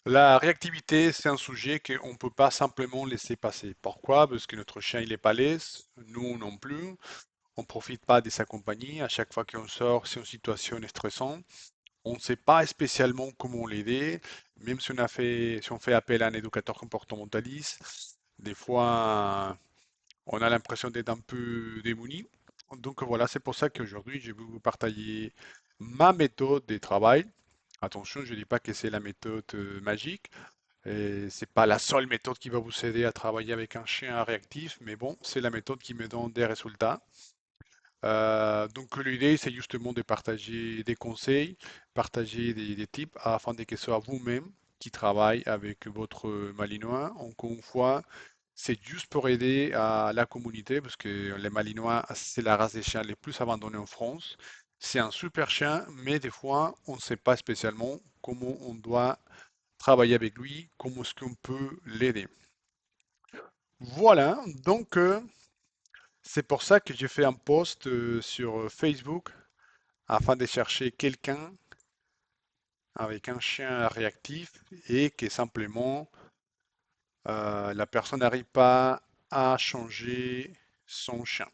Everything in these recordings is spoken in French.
La réactivité, c'est un sujet qu'on ne peut pas simplement laisser passer. Pourquoi? Parce que notre chien, il est pas laisse, nous non plus. On ne profite pas de sa compagnie. À chaque fois qu'on sort, c'est une situation stressante. On ne sait pas spécialement comment l'aider, même si on fait appel à un éducateur comportementaliste. Des fois, on a l'impression d'être un peu démuni. Donc voilà, c'est pour ça qu'aujourd'hui, je vais vous partager ma méthode de travail. Attention, je ne dis pas que c'est la méthode magique. Et c'est pas la seule méthode qui va vous aider à travailler avec un chien réactif, mais bon, c'est la méthode qui me donne des résultats. Donc l'idée, c'est justement de partager des conseils, partager des tips afin que ce soit vous-même qui travaille avec votre Malinois. Encore une fois, c'est juste pour aider à la communauté, parce que les Malinois, c'est la race des chiens les plus abandonnés en France. C'est un super chien, mais des fois, on ne sait pas spécialement comment on doit travailler avec lui, comment est-ce qu'on peut l'aider. Voilà, donc c'est pour ça que j'ai fait un post sur Facebook afin de chercher quelqu'un avec un chien réactif et que simplement la personne n'arrive pas à changer son chien.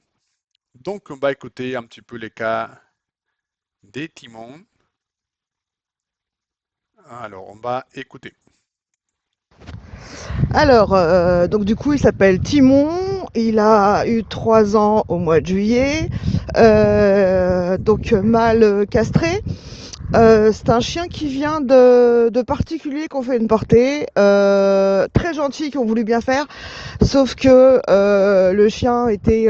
Donc on va écouter un petit peu les cas des Timon. Alors on va écouter. Alors, donc du coup, il s'appelle Timon. Il a eu 3 ans au mois de juillet. Donc mâle castré. C'est un chien qui vient de particuliers qui ont fait une portée, très gentils qui ont voulu bien faire, sauf que le chien était,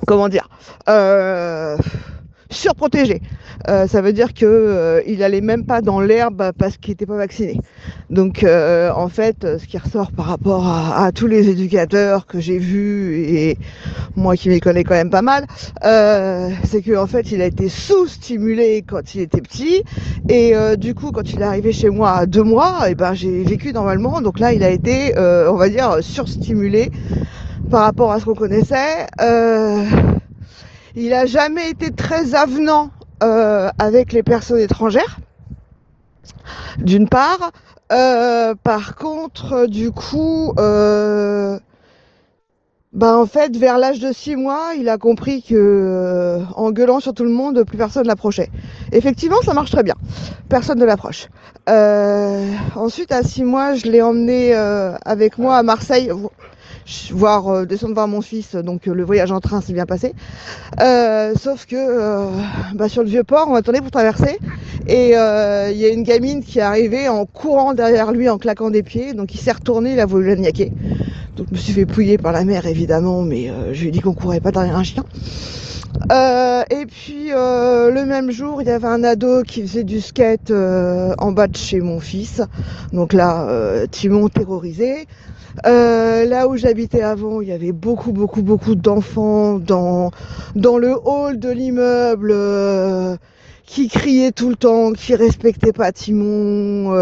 comment dire, euh, surprotégé. Ça veut dire que il allait même pas dans l'herbe parce qu'il n'était pas vacciné. Donc en fait, ce qui ressort par rapport à tous les éducateurs que j'ai vus et moi qui m'y connais quand même pas mal, c'est qu'en fait il a été sous-stimulé quand il était petit et du coup quand il est arrivé chez moi à 2 mois, et ben j'ai vécu normalement. Donc là il a été, on va dire, surstimulé par rapport à ce qu'on connaissait. Il a jamais été très avenant avec les personnes étrangères, d'une part. Par contre, du coup, bah en fait, vers l'âge de 6 mois, il a compris que en gueulant sur tout le monde, plus personne l'approchait. Effectivement, ça marche très bien. Personne ne l'approche. Ensuite, à 6 mois, je l'ai emmené avec moi à Marseille, voir descendre voir mon fils. Donc le voyage en train s'est bien passé. Sauf que bah, sur le vieux port, on attendait pour traverser. Et il y a une gamine qui est arrivée en courant derrière lui, en claquant des pieds. Donc il s'est retourné, il a voulu la niaquer. Donc je me suis fait pouiller par la mère évidemment, mais je lui ai dit qu'on courait pas derrière un chien. Et puis le même jour, il y avait un ado qui faisait du skate en bas de chez mon fils. Donc là, Timon terrorisé. Là où j'habitais avant, il y avait beaucoup d'enfants dans le hall de l'immeuble qui criaient tout le temps, qui respectaient pas Timon.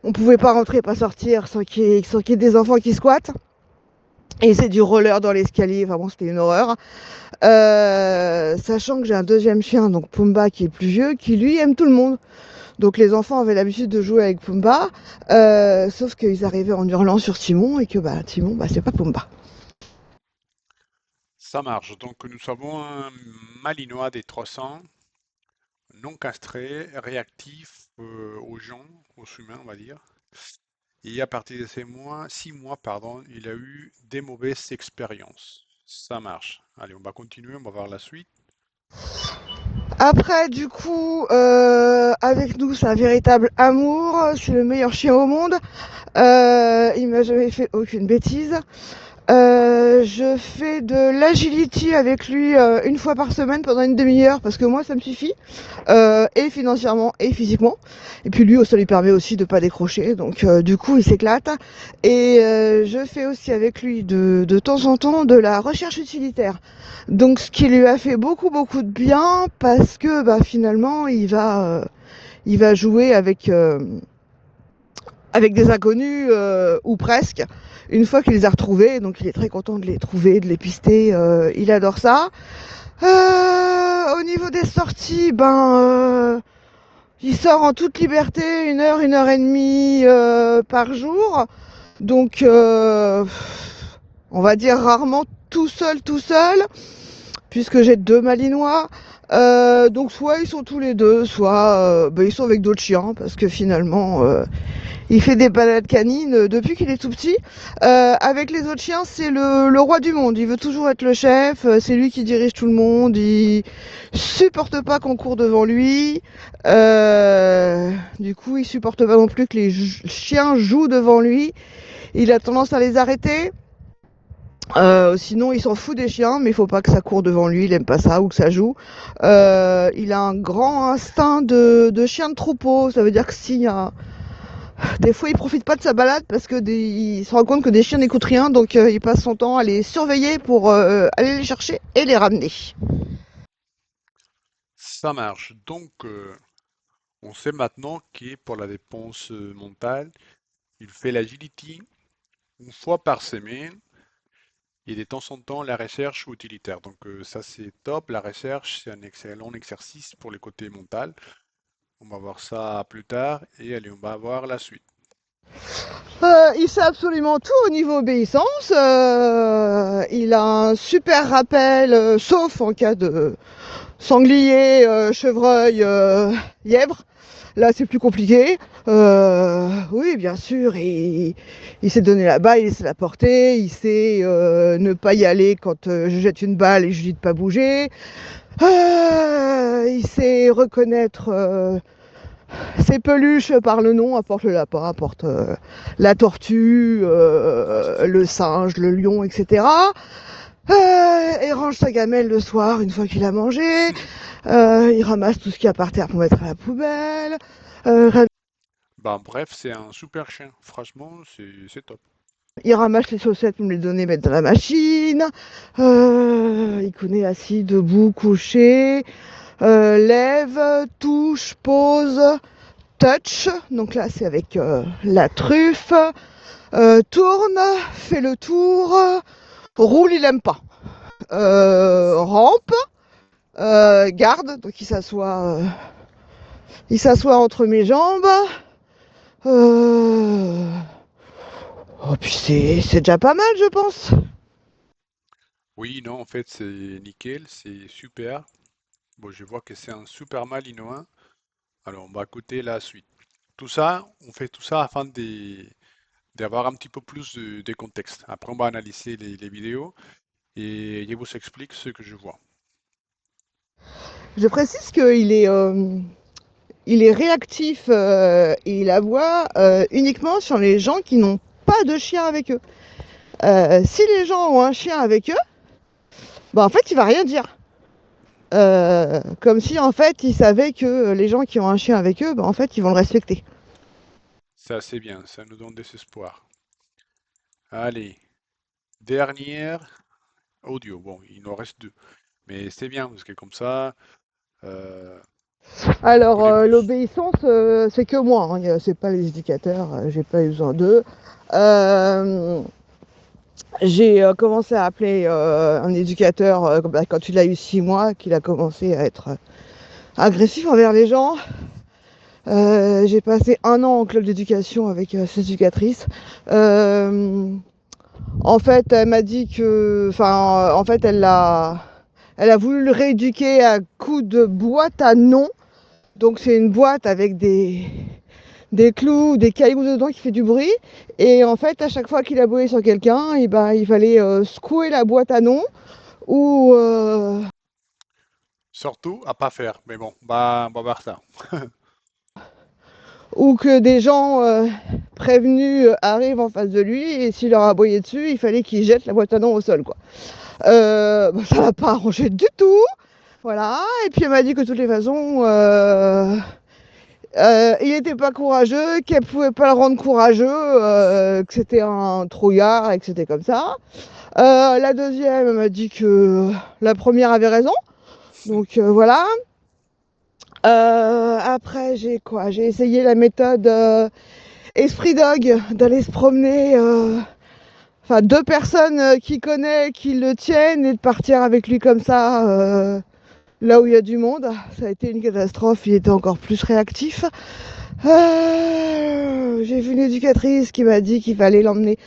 On pouvait pas rentrer, pas sortir sans qu'il y ait des enfants qui squattent. Et c'est du roller dans l'escalier, vraiment c'était une horreur. Sachant que j'ai un deuxième chien, donc Pumba, qui est plus vieux, qui lui aime tout le monde. Donc les enfants avaient l'habitude de jouer avec Pumba, sauf qu'ils arrivaient en hurlant sur Timon et que bah, Timon, bah, c'est pas Pumba. Ça marche. Donc nous avons un Malinois des 300, non castré, réactif aux gens, aux humains on va dire. Et à partir de ces mois, 6 mois, pardon, il a eu des mauvaises expériences. Ça marche. Allez, on va continuer, on va voir la suite. Après, du coup, avec nous, c'est un véritable amour. C'est le meilleur chien au monde. Il m'a jamais fait aucune bêtise. Je fais de l'agility avec lui une fois par semaine pendant une demi-heure parce que moi ça me suffit, et financièrement et physiquement. Et puis lui, ça lui permet aussi de pas décrocher, donc du coup il s'éclate. Et je fais aussi avec lui de temps en temps de la recherche utilitaire. Donc ce qui lui a fait beaucoup de bien parce que bah, finalement il va jouer avec des inconnus, ou presque, une fois qu'il les a retrouvés. Donc il est très content de les trouver, de les pister, il adore ça. Au niveau des sorties, ben Il sort en toute liberté 1 et demie par jour. Donc, on va dire rarement tout seul, puisque j'ai 2 Malinois. Donc soit ils sont tous les deux, soit ils sont avec d'autres chiens, parce que finalement, il fait des balades canines depuis qu'il est tout petit. Avec les autres chiens, c'est le roi du monde. Il veut toujours être le chef. C'est lui qui dirige tout le monde. Il supporte pas qu'on court devant lui. Du coup, il supporte pas non plus que les chiens jouent devant lui. Il a tendance à les arrêter. Sinon, il s'en fout des chiens, mais il faut pas que ça court devant lui. Il aime pas ça ou que ça joue. Il a un grand instinct de chien de troupeau. Ça veut dire que s'il y a des fois, il profite pas de sa balade parce que il se rend compte que des chiens n'écoutent rien, donc il passe son temps à les surveiller pour aller les chercher et les ramener. Ça marche. Donc, on sait maintenant que pour la dépense mentale, il fait l'agility 1 fois par semaine et de temps en temps la recherche utilitaire. Donc, ça, c'est top. La recherche, c'est un excellent exercice pour le côté mental. On va voir ça plus tard et allez, on va voir la suite. Il sait absolument tout au niveau obéissance. Il a un super rappel, sauf en cas de sanglier, chevreuil, lièvre. Là, c'est plus compliqué. Oui, bien sûr, il sait donner la balle, il sait la porter, il sait ne pas y aller quand je jette une balle et je lui dis de pas bouger. Il sait reconnaître ses peluches par le nom, apporte le lapin, apporte la tortue, Ah, ça c'est le bien. singe, le lion, etc. Il range sa gamelle le soir une fois qu'il a mangé. Il ramasse tout ce qu'il y a par terre pour mettre à la poubelle. Euh, Bah, bref, c'est un super chien. Franchement, c'est top. il ramasse les chaussettes pour me les donner, mettre dans la machine. Il connaît assis, debout, couché. Lève, touche, pose, touch. Donc là, c'est avec la truffe. Tourne, fait le tour. Roule, il aime pas. Rampe, garde. Donc il s'assoit entre mes jambes. Euh, Oh, puis c'est déjà pas mal, je pense. Oui, non, en fait, c'est nickel, c'est super. Bon, je vois que c'est un super malinois. Alors, on va écouter la suite. Tout ça, on fait tout ça afin d'avoir un petit peu plus de contexte. Après, on va analyser les vidéos et je vous explique ce que je vois. Je précise il est réactif et il aboie uniquement sur les gens qui n'ont pas de chien avec eux. Si les gens ont un chien avec eux, bah en fait il va rien dire. Comme si en fait il savait que les gens qui ont un chien avec eux, bah en fait ils vont le respecter. C'est assez bien, ça nous donne des espoirs. Allez, dernière audio. Bon, il nous en reste deux. Mais c'est bien, parce que comme ça, on Alors connaît plus. l'obéissance, c'est que moi, hein, c'est pas les éducateurs, j'ai pas eu besoin d'eux. Euh, J'ai commencé à appeler un éducateur quand il a eu 6 mois, qu'il a commencé à être agressif envers les gens. J'ai passé 1 an en club d'éducation avec cette éducatrice. Euh, En fait, elle m'a dit que, enfin, en fait, elle a voulu le rééduquer à coups de boîte à noms. Donc c'est une boîte avec des clous, des cailloux dedans qui fait du bruit. Et en fait, à chaque fois qu'il aboyait sur quelqu'un, et ben, il fallait secouer la boîte à noms ou, Surtout à pas faire. Mais bon, bah, on va voir ça. ou que des gens prévenus arrivent en face de lui et s'il leur aboyait dessus, il fallait qu'il jette la boîte à noms au sol, quoi. Bah, ça l'a pas arrangé du tout. Voilà. Et puis elle m'a dit que de toutes les façons, il n'était pas courageux, qu'elle pouvait pas le rendre courageux, que c'était un trouillard et que c'était comme ça. La deuxième elle m'a dit que la première avait raison. Donc voilà. Après j'ai quoi? J'ai essayé la méthode Esprit Dog, d'aller se promener, enfin 2 personnes qu'il connaît, qui le tiennent et de partir avec lui comme ça. Là où il y a du monde, ça a été une catastrophe, il était encore plus réactif. J'ai vu une éducatrice qui m'a dit qu'il fallait l'emmener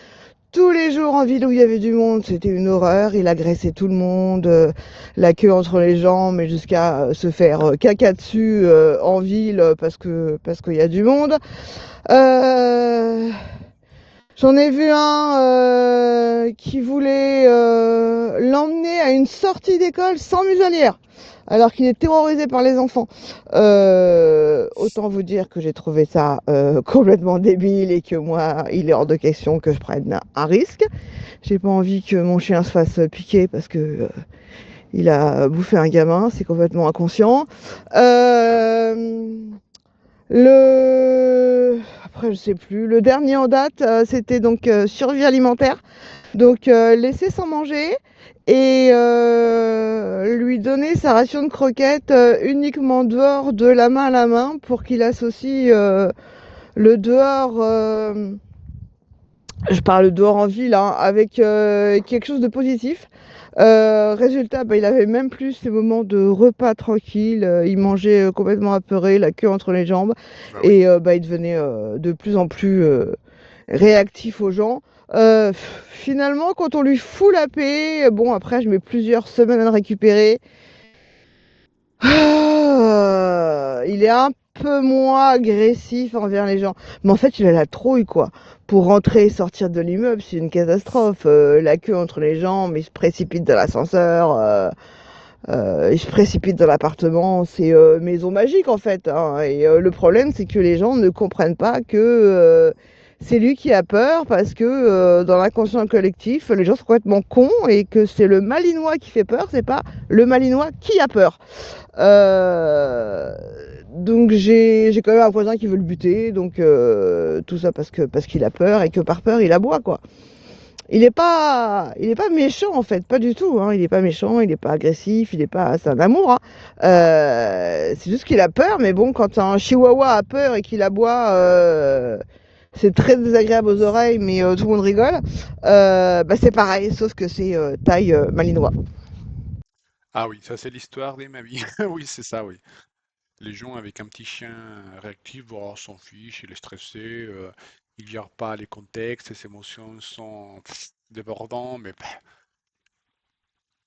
tous les jours en ville où il y avait du monde. C'était une horreur, il agressait tout le monde, la queue entre les jambes, mais jusqu'à se faire caca dessus en ville parce qu'il y a du monde. Euh, J'en ai vu un qui voulait l'emmener à une sortie d'école sans muselière, alors qu'il est terrorisé par les enfants. Autant vous dire que j'ai trouvé ça complètement débile et que moi, il est hors de question que je prenne un risque. J'ai pas envie que mon chien se fasse piquer parce que il a bouffé un gamin, c'est complètement inconscient. Ah oui. Euh, le Après je sais plus. Le dernier en date, c'était donc survie alimentaire. Donc laisser sans manger et lui donner sa ration de croquettes uniquement dehors de la main à la main pour qu'il associe le dehors, je parle dehors en ville, hein, avec quelque chose de positif. Résultat, bah, il avait même plus ces moments de repas tranquille. Il mangeait complètement apeuré, la queue entre les jambes, Bah oui. et bah, il devenait de plus en plus réactif aux gens. Finalement, quand on lui fout la paix, bon, après, je mets plusieurs semaines à le récupérer. Il est un peu moins agressif envers les gens. Mais en fait, il a la trouille, quoi. Pour rentrer et sortir de l'immeuble, c'est une catastrophe. La queue entre les jambes, il se précipite dans l'ascenseur, il se précipite dans l'appartement. C'est maison magique, en fait, hein. Et le problème, c'est que les gens ne comprennent pas que c'est lui qui a peur parce que dans l'inconscient collectif, les gens sont complètement cons et que c'est le malinois qui fait peur, c'est pas le malinois qui a peur. Euh, donc j'ai quand même un voisin qui veut le buter, donc tout ça parce qu'il a peur et que par peur il aboie, quoi. Il est pas méchant en fait, pas du tout, hein. Il est pas méchant, il est pas agressif, il est pas, c'est un amour, hein. C'est juste qu'il a peur, mais bon, quand un chihuahua a peur et qu'il aboie, c'est très désagréable aux oreilles, mais tout le monde rigole. Bah c'est pareil, sauf que c'est taille malinois. Ah oui, ça c'est l'histoire de ma vie. Oui, c'est ça, oui. Les gens avec un petit chien réactif, oh, s'en fichent, il est stressé, il gère pas les contextes, ses émotions sont débordants, mais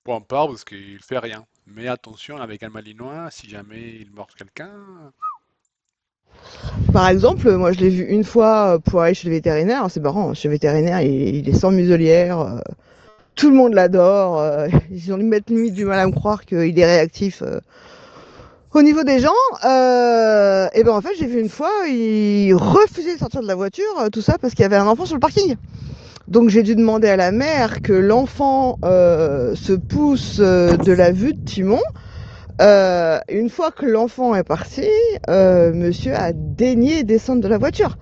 peu importe parce qu'il fait rien. Mais attention avec un malinois, si jamais il mord quelqu'un. Par exemple, moi je l'ai vu une fois pour aller chez le vétérinaire. C'est marrant, chez le vétérinaire, il est sans muselière. Tout le monde l'adore. Ils ont limite du mal à me croire qu'il est réactif au niveau des gens. Et ben en fait, j'ai vu une fois, il refusait de sortir de la voiture, tout ça parce qu'il y avait un enfant sur le parking. Donc j'ai dû demander à la mère que l'enfant se pousse de la vue de Timon. Une fois que l'enfant est parti, monsieur a daigné descendre de la voiture.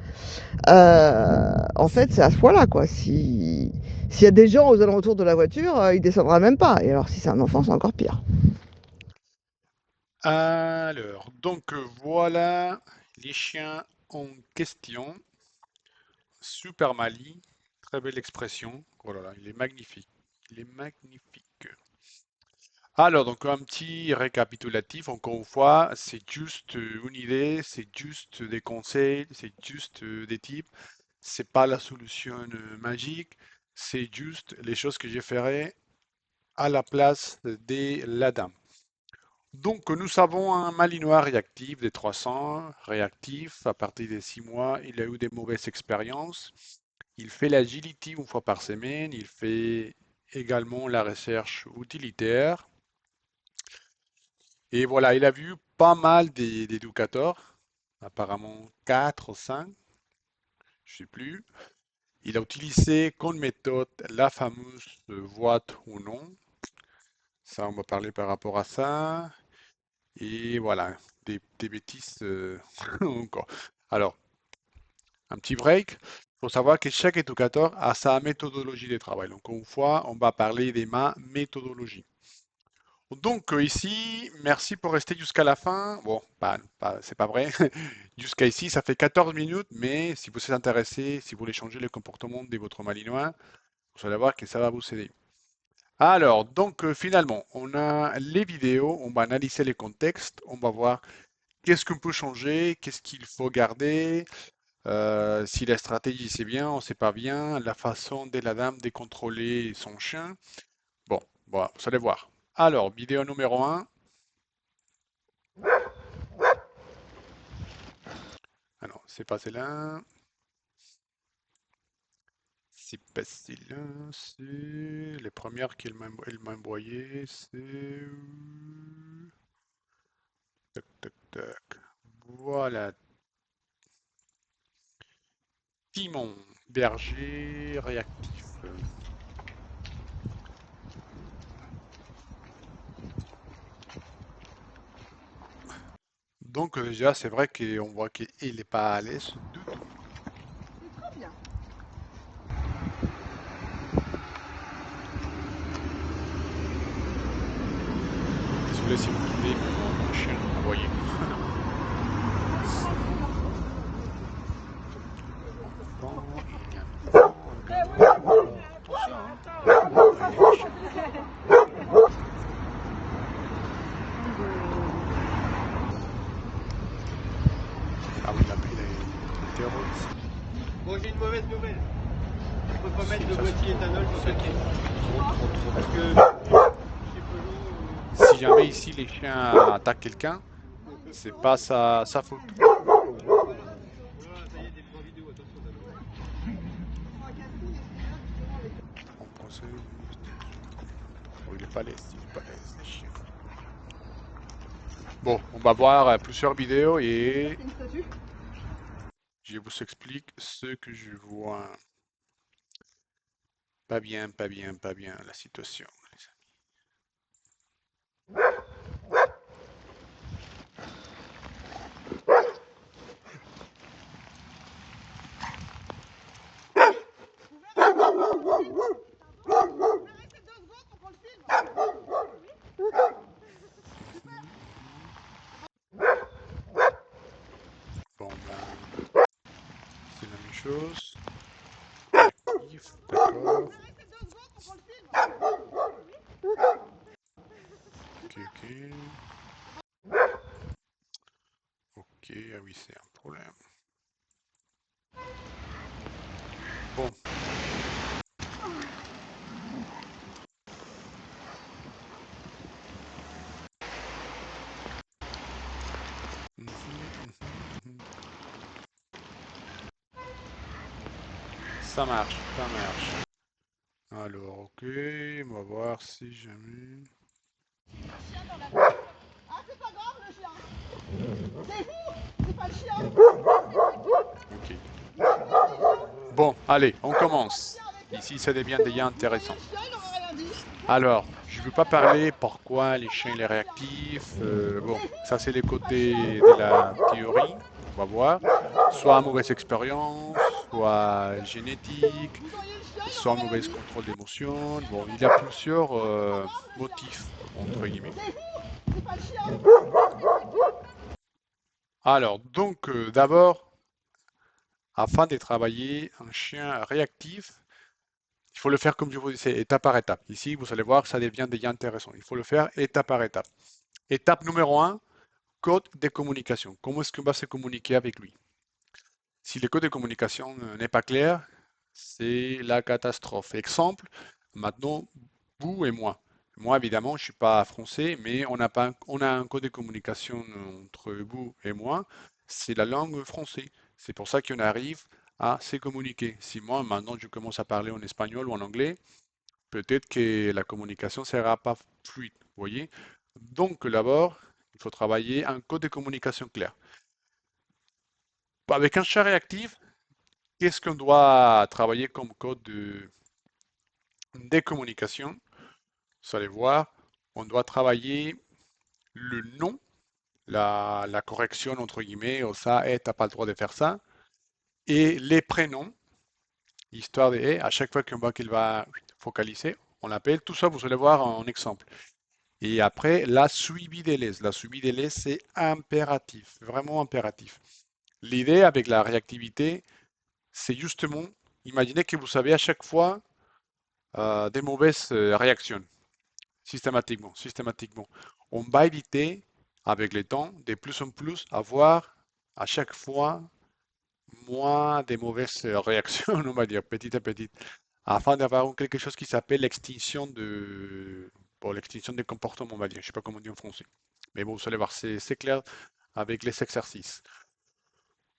En fait, c'est à ce point-là, quoi. S'il y a des gens aux alentours de la voiture, il descendra même pas. Et alors, si c'est un enfant, c'est encore pire. Alors, donc voilà les chiens en question. Super Mali, très belle expression. Oh là là, il est magnifique. Il est magnifique. Alors, donc un petit récapitulatif, encore une fois, c'est juste une idée, c'est juste des conseils, c'est juste des tips, c'est pas la solution magique, c'est juste les choses que je ferai à la place de la dame. Donc, nous avons un Malinois réactif des 300, réactif à partir de 6 mois, il a eu des mauvaises expériences, il fait l'agility une fois par semaine, il fait également la recherche utilitaire. Et voilà, il a vu pas mal d'éducateurs, apparemment 4 ou 5, je ne sais plus. Il a utilisé comme méthode la fameuse voix ou non. Ça, on va parler par rapport à ça. Et voilà, des bêtises encore. Alors, un petit break. Il faut savoir que chaque éducateur a sa méthodologie de travail. Donc, une fois, on va parler de ma méthodologie. Donc ici, merci pour rester jusqu'à la fin. Bon, c'est pas vrai. Jusqu'à ici, ça fait 14 minutes, mais si vous êtes intéressé, si vous voulez changer le comportement de votre malinois, vous allez voir que ça va vous aider. Alors, donc finalement, on a les vidéos, on va analyser les contextes, on va voir qu'est-ce qu'on peut changer, qu'est-ce qu'il faut garder, si la stratégie c'est bien, on sait pas bien, la façon de la dame de contrôler son chien. Bon, voilà, vous allez voir. Alors, vidéo numéro un. Ah non, c'est pas celle-là. C'est pas celle-là. C'est les premières elle m'a envoyées. C'est. Tac, tac, tac. Voilà. Timon, berger réactif. Donc déjà, c'est vrai qu'on voit qu'il n'est pas à l'aise du tout. C'est très bien. Désolé si vous entendez mon chien aboyer. Enfant, il y a un enfant, un gamin, tout ça, hein. Ah, il est méchant. Ah oui, il est terrorisé. Bon, j'ai une mauvaise nouvelle. On peut pas mettre Si, de ça c'est boîtier trop, éthanol sur c'est cette trop, caisse. trop, trop, trop, Parce trop. que chez Peugeot, Si jamais ici les chiens attaquent quelqu'un, c'est pas sa faute. voilà. Voilà, ça y est, des points vidéo, attention d'abord. On procède. Oh, il est pas l'aise, il est pas l'aise, les chiens. Bon, on va voir plusieurs vidéos et C'est une statue. je vous explique ce que je vois. Pas bien, pas bien, pas bien la situation. Mhm, mhm. Bon, ben, c'est la même chose. Réactif, d'accord. Ok, ok. Ok, ah oui, c'est un problème. Bon. Mhm, mhm, mhm. Ça marche, ça marche. Alors, ok, on va voir si jamais. Ah, c'est pas grave le chien. C'est vous, c'est pas le chien. Ok. Bon, allez, on commence. Ici, ça devient déjà Vous voyez intéressant. le chien, il aurait rien dit. Alors, je ne veux pas parler pourquoi les chiens les réactifs. Bon, ça c'est les côtés de la théorie. On va voir. Soit mauvaise expérience, soit génétique, Vous voyez le chien, il soit aurait rien mauvais dit. contrôle d'émotion. Bon, il y a plusieurs C'est pas grave le chien. motifs, entre guillemets. C'est vous, c'est pas le chien. Alors, donc, d'abord, afin de travailler un chien réactif, il faut le faire comme je vous disais, étape par étape. Ici, vous allez voir, ça devient déjà intéressant. Il faut le faire étape par étape. Étape numéro un, code de communication. Comment est-ce qu'on va se communiquer avec lui? Si le code de communication n'est pas clair, c'est la catastrophe. Exemple, maintenant, vous et moi. Moi, évidemment, je ne suis pas français, mais on n'a pas, on a un code de communication entre vous et moi. C'est la langue française. C'est pour ça qu'on arrive à se communiquer. Si moi, maintenant, je commence à parler en espagnol ou en anglais, peut-être que la communication ne sera pas fluide. Vous voyez? Donc, d'abord, il faut travailler un code de communication clair. Avec un chat réactif, qu'est-ce qu'on doit travailler comme code de communication? Vous allez voir, on doit travailler le nom, la correction entre guillemets, oh, ça, t'as pas le droit de faire ça, et les prénoms, histoire de, à chaque fois qu'on voit qu'il va focaliser, on l'appelle. Tout ça, vous allez voir en exemple. Et après, la suivi des laisses. La suivi des laisses, c'est impératif, vraiment impératif. L'idée avec la réactivité, c'est justement, imaginez que vous savez à chaque fois des mauvaises réactions, systématiquement. On va éviter, avec le temps, de plus en plus avoir à chaque fois moins de mauvaises réactions, on va dire, petit à petit, afin d'avoir quelque chose qui s'appelle l'extinction bon, l'extinction des comportements, on va dire. Je sais pas comment on dit en français. Mais bon, vous allez voir, c'est clair avec les exercices.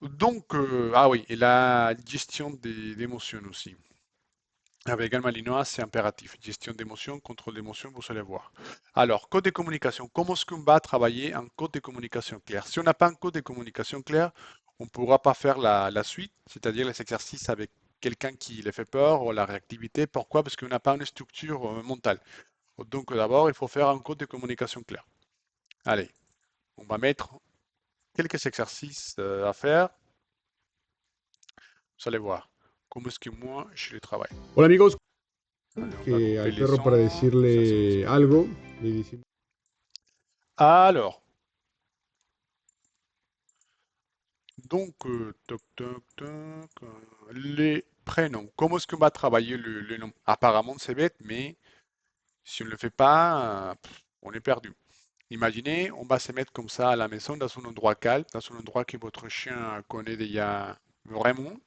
Donc, ah oui, et la gestion des émotions aussi. Avec un malinois, c'est impératif. Gestion d'émotions, contrôle d'émotions, vous allez voir. Alors, code de communication. Comment est-ce qu'on va travailler un code de communication clair? Si on n'a pas un code de communication clair, on ne pourra pas faire la suite, c'est-à-dire les exercices avec quelqu'un qui les fait peur ou la réactivité. Pourquoi? Parce qu'on n'a pas une structure mentale. Donc, d'abord, il faut faire un code de communication clair. Allez, on va mettre quelques exercices à faire. Vous allez voir comment est-ce que moi, je les travaille. Hola amigos, Allez, on va que couper al les perro para sons. Ça, c'est les decirle sons. algo. Le decimos- Alors, donc, toc, toc, toc, les prénoms. Comment est-ce qu'on va travailler le nom? Apparemment, c'est bête, mais si on ne le fait pas, on est perdu. Imaginez, on va se mettre comme ça à la maison, dans un endroit calme, dans un endroit que votre chien connaît déjà vraiment.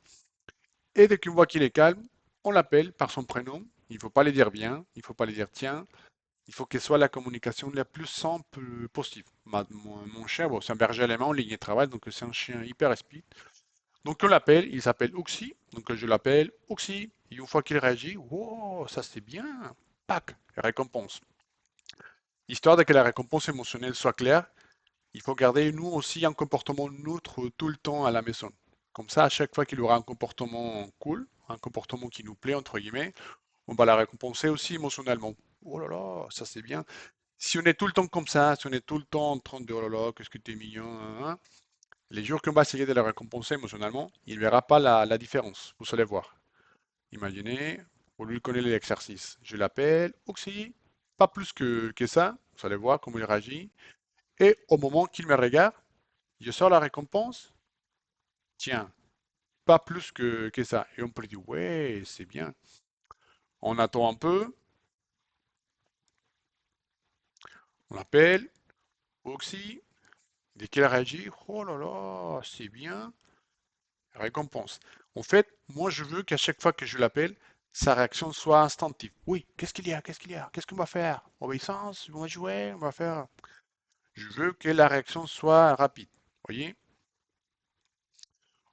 Et dès qu'on voit qu'il est calme, on l'appelle par son prénom. Il ne faut pas le dire bien, il ne faut pas le dire tiens. Il faut que ce soit la communication la plus simple possible. Mon chien, bon, c'est un berger allemand en ligne de travail, donc c'est un chien hyper speed. Donc on l'appelle, il s'appelle Oxy, donc je l'appelle Oxy, et une fois qu'il réagit, wow, ça c'est bien, pac, récompense. Histoire de que la récompense émotionnelle soit claire, il faut garder nous aussi un comportement neutre tout le temps à la maison. Comme ça, à chaque fois qu'il aura un comportement cool, un comportement qui nous plaît, entre guillemets, on va la récompenser aussi émotionnellement. Oh là là, ça c'est bien. Si on est tout le temps comme ça, si on est tout le temps en train de oh là là, qu'est-ce que t'es mignon, hein, hein, les jours qu'on va essayer de le récompenser émotionnellement, il ne verra pas la différence. Vous allez voir. Imaginez, vous lui connaissez l'exercice. Je l'appelle Oxy, pas plus que ça. Vous allez voir comment il réagit. Et au moment qu'il me regarde, je sors la récompense. Tiens, pas plus que ça. Et on peut dire, ouais, c'est bien. On attend un peu, on l'appelle Oxy. Dès qu'elle réagit, oh là là, c'est bien. Récompense. En fait, moi, je veux qu'à chaque fois que je l'appelle, sa réaction soit instinctive. Oui, qu'est-ce qu'il y a? Qu'est-ce qu'il y a? Qu'est-ce qu'on va faire? Obéissance? On va jouer? On va faire. Je veux que la réaction soit rapide. Voyez?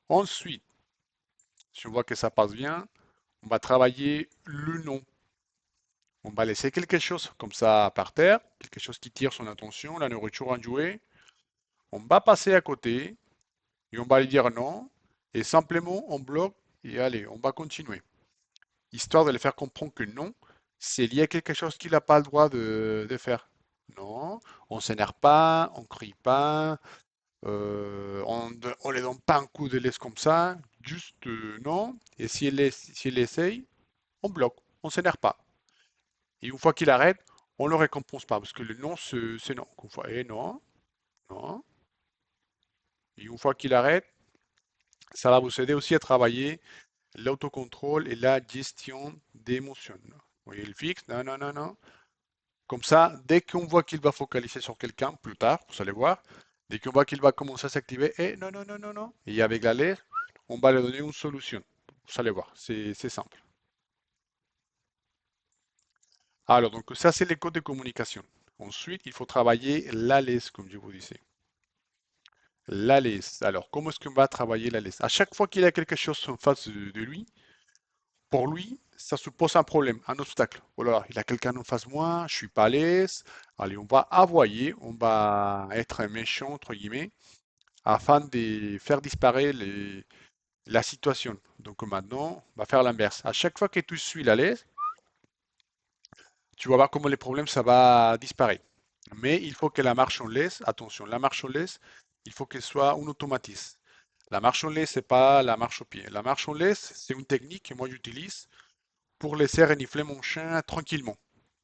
Ensuite, si on voit que ça passe bien, on va travailler le nom. On va laisser quelque chose comme ça par terre, quelque chose qui tire son attention, la nourriture en jouet. On va passer à côté et on va lui dire non. Et simplement, on bloque et allez, on va continuer. Histoire de les faire comprendre que non, c'est lié à quelque chose qu'il n'a pas le droit de faire. Non, on ne s'énerve pas, on ne crie pas, on ne les donne pas un coup de laisse comme ça, juste non. Et si elle essaye, on bloque, on ne s'énerve pas. Et une fois qu'il arrête, on ne le récompense pas, parce que le non, c'est non. Une fois, et non, non. Et une fois qu'il arrête, ça va vous aider aussi à travailler l'autocontrôle et la gestion d'émotions. Vous voyez le fixe, non, non, non, non. Comme ça, dès qu'on voit qu'il va focaliser sur quelqu'un, plus tard, vous allez voir, dès qu'on voit qu'il va commencer à s'activer, et non, non, non, non, non, et avec la lettre, on va lui donner une solution. Vous allez voir, c'est simple. Alors, donc ça, c'est les codes de communication. Ensuite, il faut travailler la laisse, comme je vous disais. La laisse. Alors, comment est-ce qu'on va travailler la laisse? À chaque fois qu'il y a quelque chose en face de lui, pour lui, ça suppose un problème, un obstacle. Oh là là, il y a quelqu'un en face de moi, je suis pas à l'aise. Allez, on va avoyer, on va être méchant, entre guillemets, afin de faire disparaître la situation. Donc maintenant, on va faire l'inverse. À chaque fois que tu suis la laisse, tu vas voir comment les problèmes, ça va disparaître. Mais il faut que la marche en laisse, attention, la marche en laisse, il faut qu'elle soit un automatisme. La marche en laisse, c'est pas la marche au pied. La marche en laisse, c'est une technique que moi j'utilise pour laisser renifler mon chien tranquillement.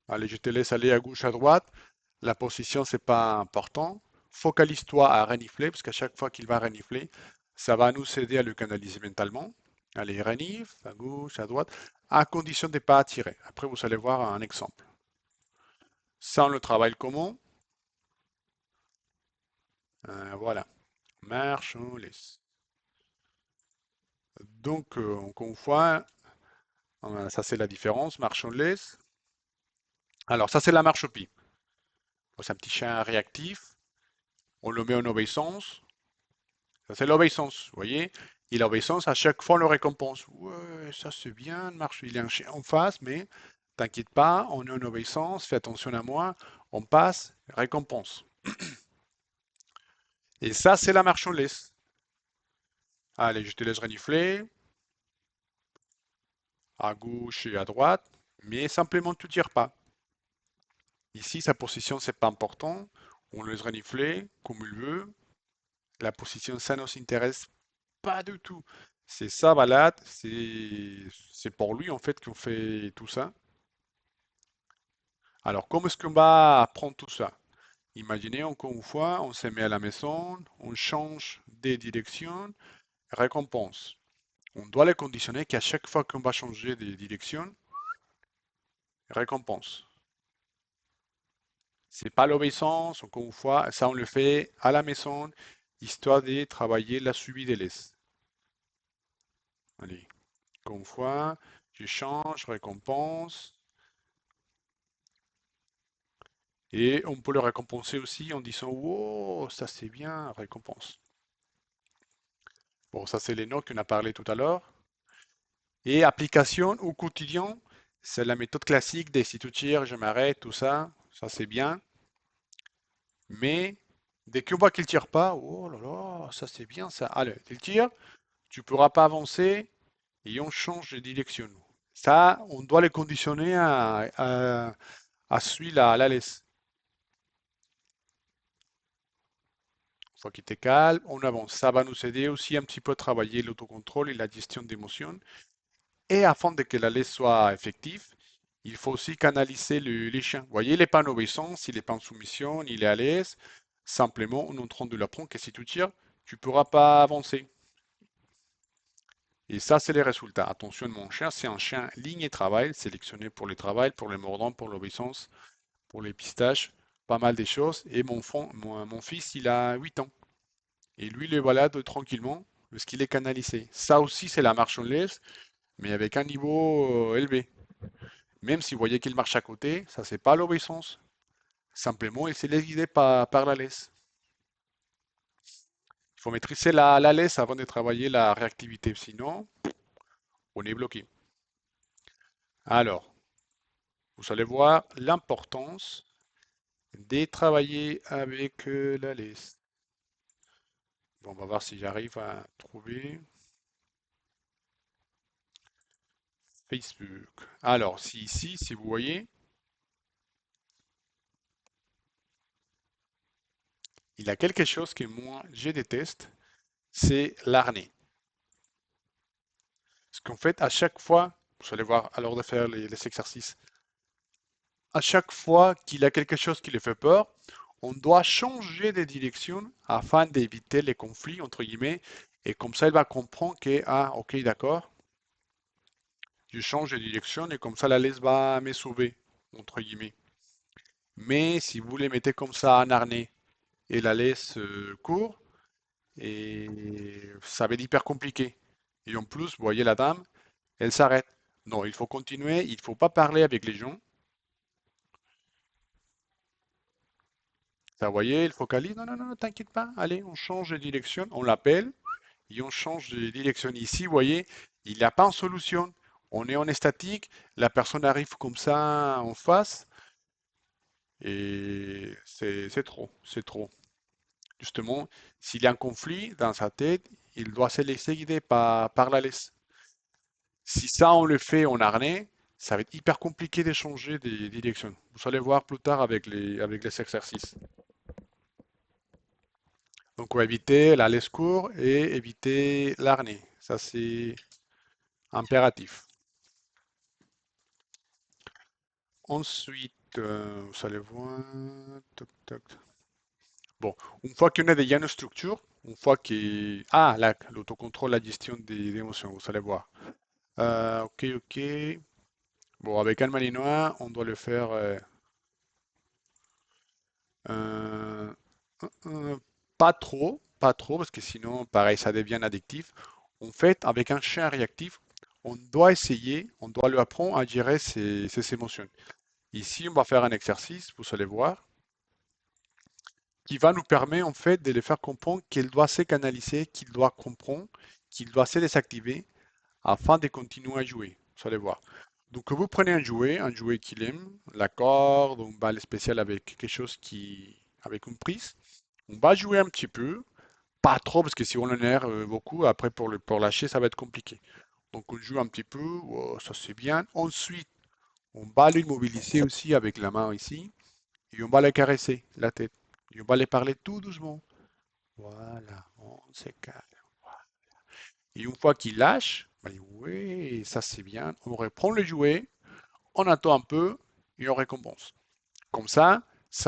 Allez, je te laisse aller à gauche, à droite. La position, c'est pas important. Focalise-toi à renifler, parce qu'à chaque fois qu'il va renifler, ça va nous aider à le canaliser mentalement. Allez, renif, à gauche, à droite, à condition de ne pas attirer. Après, vous allez voir un exemple. Sans le travail commun, voilà, marche, on laisse. Donc, encore une fois, ça c'est la différence, marche, on laisse. Alors, ça c'est la marche au pied. C'est un petit chien réactif, on le met en obéissance. Ça c'est l'obéissance, vous voyez? Et l'obéissance, à chaque fois, on le récompense. Ouais, ça c'est bien, marche. Il y a un chien en face, mais t'inquiète pas, on est en obéissance, fais attention à moi, on passe, récompense. Et ça, c'est la marche en laisse. Allez, je te laisse renifler, à gauche et à droite, mais simplement tu tires pas. Ici, sa position, c'est pas important. On le laisse renifler comme il veut. La position, ça ne nous intéresse pas du tout. C'est sa balade, c'est pour lui en fait qu'on fait tout ça. Alors, comment est-ce qu'on va apprendre tout ça? Imaginez encore une fois, on se met à la maison, on change de direction, récompense. On doit les conditionner qu'à chaque fois qu'on va changer de direction, récompense. C'est pas l'obéissance, encore une fois, ça on le fait à la maison, histoire de travailler la suivi des laisses. Allez, encore une fois, je change, récompense, et on peut le récompenser aussi en disant, wow, ça c'est bien, récompense. Bon, ça c'est les notes qu'on a parlé tout à l'heure. Et application au quotidien, c'est la méthode classique des si tu tires, je m'arrête, tout ça, ça c'est bien. Mais dès qu'on voit qu'il ne tire pas, oh là là, ça c'est bien ça. Allez, il tire, tu ne pourras pas avancer et on change de direction. Ça, on doit les conditionner à suivre la laisse. Une fois qu'il est calme, on avance. Ça va nous aider aussi un petit peu à travailler l'autocontrôle et la gestion d'émotions. Et afin de que la laisse soit effective, il faut aussi canaliser les chiens. Vous voyez, il n'est pas en obéissance, il n'est pas en soumission, il est à l'aise. Simplement, on est en train de l'apprendre que si tu tires, tu ne pourras pas avancer. Et ça, c'est les résultats. Attention, mon chien, c'est un chien ligne et travail, sélectionné pour le travail, pour les mordants, pour l'obéissance, pour les pistaches, pas mal des choses. Et mon fils, il a 8 ans. Et lui, il le balade tranquillement, parce qu'il est canalisé. Ça aussi, c'est la marche en laisse, mais avec un niveau élevé. Même si vous voyez qu'il marche à côté, ça c'est pas l'obéissance. Simplement, il s'est laissé guider par la laisse. Il faut maîtriser la laisse avant de travailler la réactivité, sinon on est bloqué. Alors, vous allez voir l'importance de travailler avec la laisse. Bon, on va voir si j'arrive à trouver Facebook. Alors, si ici, si vous voyez, il y a quelque chose que moi je déteste, c'est l'arnais. Parce qu'en fait, à chaque fois, vous allez voir à l'heure de faire les exercices, à chaque fois qu'il a quelque chose qui lui fait peur, on doit changer de direction afin d'éviter les conflits, entre guillemets, et comme ça, il va comprendre que, ah, ok, d'accord, je change de direction et comme ça, la laisse va me sauver, entre guillemets. Mais si vous les mettez comme ça en harnais et la laisse court, et ça va être hyper compliqué. Et en plus, vous voyez la dame, elle s'arrête. Non, il faut continuer, il ne faut pas parler avec les gens. Ça, vous voyez, il focalise. Non, non, non, t'inquiète pas. Allez, on change de direction. On l'appelle et on change de direction. Ici, vous voyez, il n'y a pas de solution. On est en statique. La personne arrive comme ça en face. Et c'est trop. C'est trop. Justement, s'il y a un conflit dans sa tête, il doit se laisser guider par la laisse. Si ça, on le fait en harnais, ça va être hyper compliqué de changer de direction. Vous allez voir plus tard avec les exercices. Donc, on va éviter la laisse courte et éviter l'arnais. Ça, c'est impératif. Ensuite, vous allez voir. Toc, toc. Bon, une fois qu'on a déjà une structure, une fois qu'il... Ah, là, l'autocontrôle, la gestion des émotions, vous allez voir. Ok, ok. Bon, avec un malinois, on doit le faire euh, euh, pas trop, parce que sinon, pareil, ça devient addictif. En fait, avec un chien réactif, on doit lui apprendre à gérer ses émotions. Ici, on va faire un exercice, vous allez voir, qui va nous permettre en fait de le faire comprendre qu'il doit se canaliser, qu'il doit comprendre, qu'il doit se désactiver afin de continuer à jouer. Vous allez voir. Donc vous prenez un jouet qu'il aime, la corde, une balle spéciale avec quelque chose avec une prise. On va jouer un petit peu, pas trop parce que si on en erre beaucoup, après pour lâcher ça va être compliqué. Donc on joue un petit peu, oh, ça c'est bien. Ensuite, on va l'immobiliser aussi avec la main ici et on va le caresser la tête. Et on va les parler tout doucement. Voilà, on se calme. Et une fois qu'il lâche, on va dire, oui, ça c'est bien. On reprend le jouet, on attend un peu et on récompense. Comme ça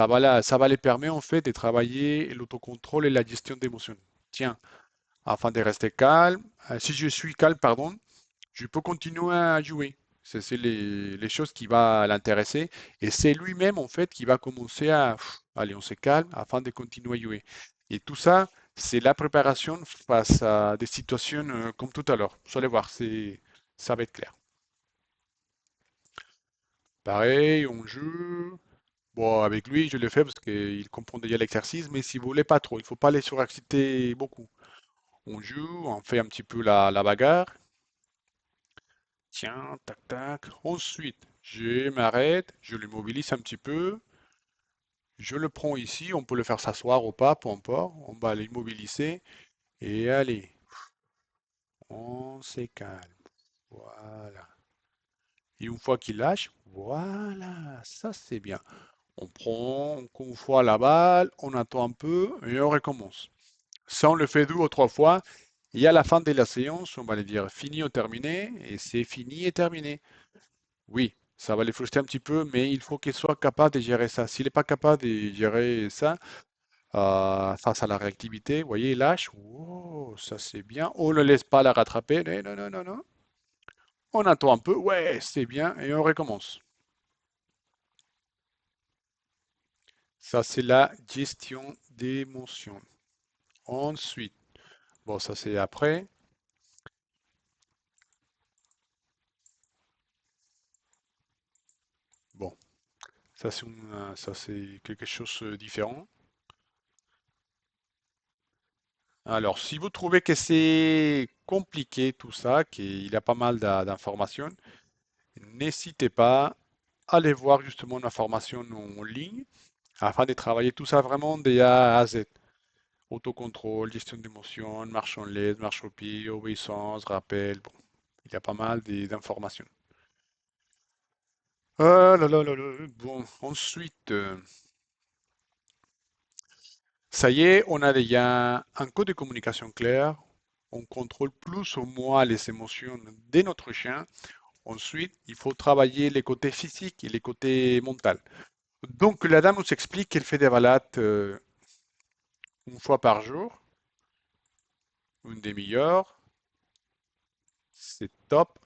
va les permettre en fait de travailler l'autocontrôle et la gestion d'émotions. Tiens, afin de rester calme, si je suis calme, pardon, je peux continuer à jouer. C'est les choses qui vont l'intéresser. Et c'est lui-même, en fait, qui va commencer à, allez, on se calme afin de continuer à jouer. Et tout ça, c'est la préparation face à des situations comme tout à l'heure. Vous allez voir, ça va être clair. Pareil, on joue. Bon, avec lui, je le fais parce qu'il comprend déjà l'exercice, mais si vous voulez pas trop, il faut pas les surexciter beaucoup. On joue, on fait un petit peu la bagarre. Tiens, tac, tac. Ensuite, je m'arrête, je le mobilise un petit peu. Je le prends ici, on peut le faire s'asseoir ou pas, peu importe. On va l'immobiliser. Et allez, on se calme. Voilà. Et une fois qu'il lâche, voilà, ça c'est bien. On prend encore une fois la balle, on attend un peu et on recommence. Ça, on le fait 2 ou 3 fois. Et à la fin de la séance, on va le dire fini ou terminé. Et c'est fini et terminé. Oui, ça va les frustrer un petit peu, mais il faut qu'il soit capable de gérer ça. S'il n'est pas capable de gérer ça face à la réactivité, vous voyez, il lâche. Oh, ça c'est bien. On ne le laisse pas la rattraper. Non, non, non, non. On attend un peu. Ouais, c'est bien. Et on recommence. Ça, c'est la gestion d'émotions. Ensuite, bon, ça c'est après. Bon, ça c'est quelque chose de différent. Alors, si vous trouvez que c'est compliqué tout ça, qu'il y a pas mal d'informations, n'hésitez pas à aller voir justement la formation en ligne afin de travailler tout ça vraiment de A à Z. Autocontrôle, gestion d'émotions, marche en l'aide, marche au pied, obéissance, rappel. Bon, il y a pas mal d'informations. Ah là là là là. Bon, ensuite, ça y est, on a déjà un code de communication clair. On contrôle plus ou moins les émotions de notre chien. Ensuite, il faut travailler les côtés physiques et les côtés mentaux. Donc, la dame nous explique qu'elle fait des balades une fois par jour, une demi-heure. C'est top.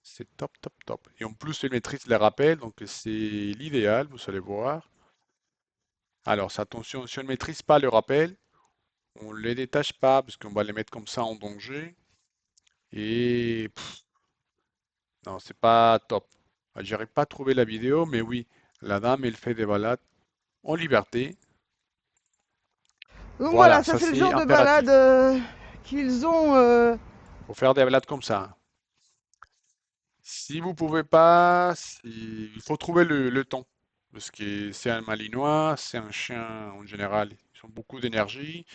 C'est top, top, top. Et en plus, elle maîtrise les rappels, donc c'est l'idéal, vous allez voir. Alors, attention, si on ne maîtrise pas le rappel, on ne les détache pas, parce qu'on va les mettre comme ça en danger. Et non, c'est pas top. J'arrive pas à trouver la vidéo, mais oui, la dame, elle fait des balades en liberté. Donc voilà, Voilà, ça ça c'est le c'est genre de balade impératif. qu'ils ont. Faut faire des balades comme ça. Si vous pouvez pas, il faut trouver le temps. Parce que c'est un malinois, c'est un chien en général. Ils ont beaucoup d'énergie.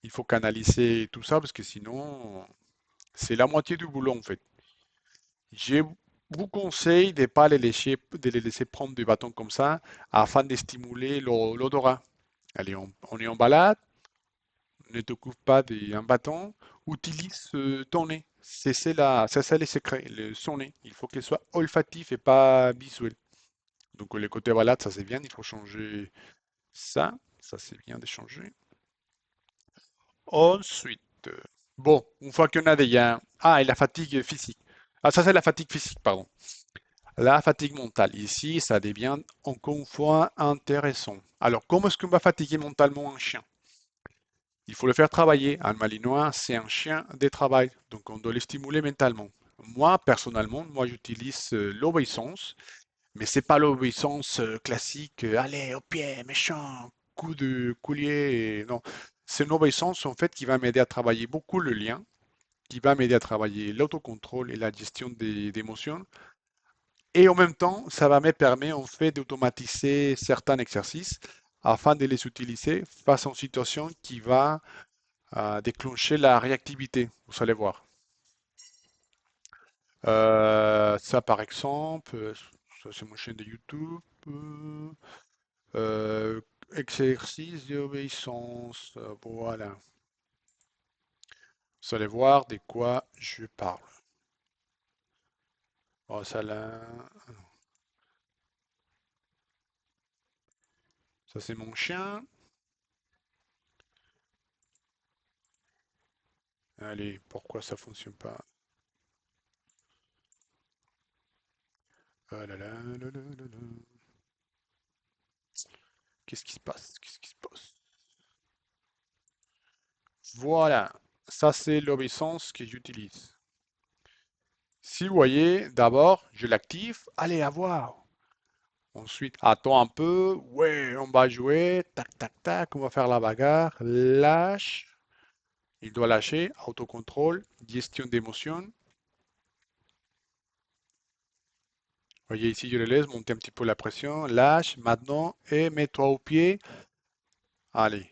Il faut canaliser tout ça parce que sinon, c'est la moitié du boulot en fait. Je vous conseille de ne pas de les laisser prendre du bâton comme ça afin de stimuler l'odorat. Allez, on est en balade, ne t'occupe pas d'un bâton, utilise ton nez. C'est ça les secrets, son nez. Il faut qu'il soit olfactif et pas visuel. Donc le côté balade, ça c'est bien, il faut changer ça. Ça c'est bien de changer. Ensuite, bon, une fois qu'on a déjà... Ah, et la fatigue physique. Ah, ça c'est la fatigue physique, pardon. La fatigue mentale. Ici, ça devient encore une fois intéressant. Alors, comment est-ce qu'on va fatiguer mentalement un chien? Il faut le faire travailler. Un malinois, c'est un chien de travail. Donc, on doit le stimuler mentalement. Moi, personnellement, moi, j'utilise l'obéissance, mais c'est pas l'obéissance classique. Allez, au pied, méchant, coup de collier. Non, c'est une obéissance en fait qui va m'aider à travailler beaucoup le lien, qui va m'aider à travailler l'autocontrôle et la gestion des émotions. Et en même temps, ça va me permettre en fait d'automatiser certains exercices afin de les utiliser face à une situation qui va déclencher la réactivité. Vous allez voir. Ça par exemple, ça c'est mon chaîne de YouTube. Euh, euh, Exercice d'obéissance. Voilà. Vous allez voir de quoi je parle. Oh, ça là, ça c'est mon chien. Allez, pourquoi ça fonctionne pas? Ah là là là là là là. Qu'est-ce qui se passe? Qu'est-ce qui se passe? Voilà, ça c'est l'obéissance que j'utilise. Si vous voyez, d'abord, je l'active, allez, à voir. Ensuite, attends un peu, ouais, on va jouer, tac, tac, tac, on va faire la bagarre, lâche, il doit lâcher, autocontrôle, gestion d'émotion. Voyez ici, je le laisse monter un petit peu la pression, lâche, maintenant, et mets-toi au pied, allez.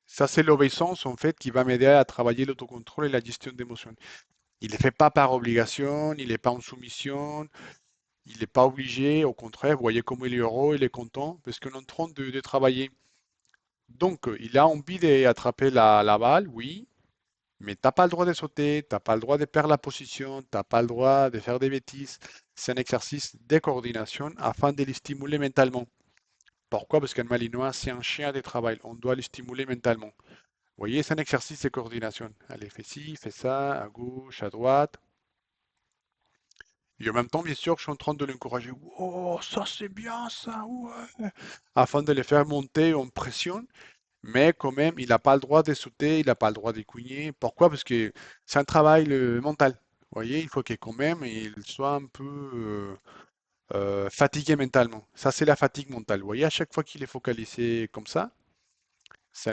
Ça c'est l'obéissance en fait qui va m'aider à travailler l'autocontrôle et la gestion d'émotion. Il ne le fait pas par obligation, il n'est pas en soumission, il n'est pas obligé, au contraire, vous voyez comme il est heureux, il est content, parce qu'on est en train de travailler. Donc, il a envie d'attraper la balle, oui, mais t'as pas le droit de sauter, t'as pas le droit de perdre la position, t'as pas le droit de faire des bêtises. C'est un exercice de coordination afin de le stimuler mentalement. Pourquoi? Parce qu'un malinois, c'est un chien de travail, on doit le stimuler mentalement. Vous voyez, c'est un exercice de coordination. Allez, fais ci, fais ça, à gauche, à droite. Et en même temps, bien sûr, je suis en train de l'encourager. Oh, ça c'est bien ça, ouais. Afin de le faire monter en pression, mais quand même, il n'a pas le droit de sauter, il n'a pas le droit de cogner. Pourquoi? Parce que c'est un travail mental. Vous voyez, il faut que quand même il soit un peu fatigué mentalement. Ça, c'est la fatigue mentale. Vous voyez, à chaque fois qu'il est focalisé comme ça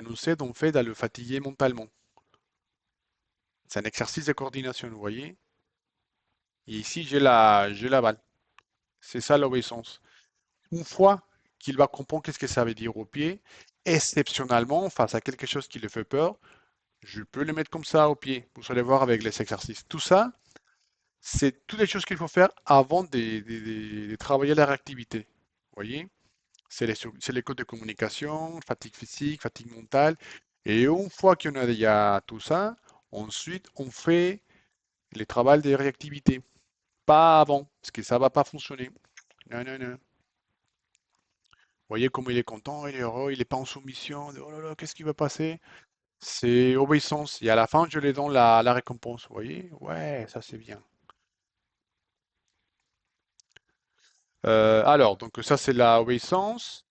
nous aide en fait à le fatiguer mentalement. C'est un exercice de coordination, vous voyez. Et ici, j'ai la balle. C'est ça l'obéissance. Une fois qu'il va comprendre qu'est-ce que ça veut dire au pied, exceptionnellement, face à quelque chose qui le fait peur, je peux le mettre comme ça au pied. Vous allez voir avec les exercices. Tout ça, c'est toutes les choses qu'il faut faire avant de travailler la réactivité. Vous voyez? C'est les codes de communication, fatigue physique, fatigue mentale. Et une fois qu'on a déjà tout ça, ensuite, on fait le travail de réactivité. Pas avant, parce que ça ne va pas fonctionner. Non, non, non. Vous voyez comme il est content, il est heureux, il n'est pas en soumission. Oh là là, qu'est-ce qui va passer? C'est obéissance. Et à la fin, je lui donne la récompense. Vous voyez? Ouais, ça c'est bien. Alors, donc ça c'est la obéissance.